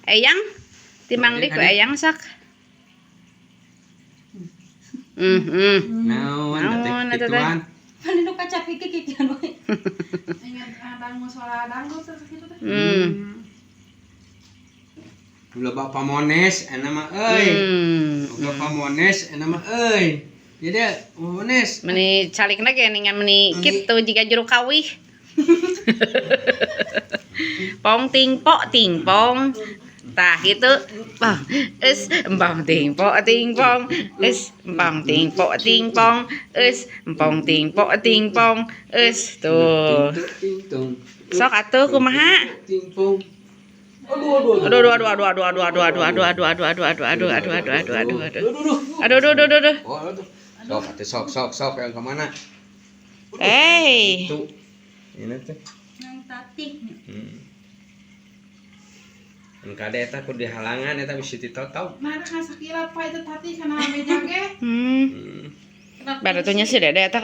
Eyang timang di ku eyang sak. Naon eta teh? Kan nu kaca pikir kikian we. Ingat dangu soal dangu kitu teh. Loba pamones ena mah euy. Loba pamones ena mah euy. Jadi pamones. Meni calikna ge ningan meni kitu jika juru kawih. Pong ting pong. Tah gitu. Bang, es empong ting pong, es empong ting pong, es empong ting pong, es tuh. Sok atuh kumaha? Aduh. Sok yang kemana? Tuh. Ini tuh. Yang tatik. Kade eta kudu dihalangan eta bisi ditotong. Nah, sakila pa itu tati kana meja ge. Barunya si dede eta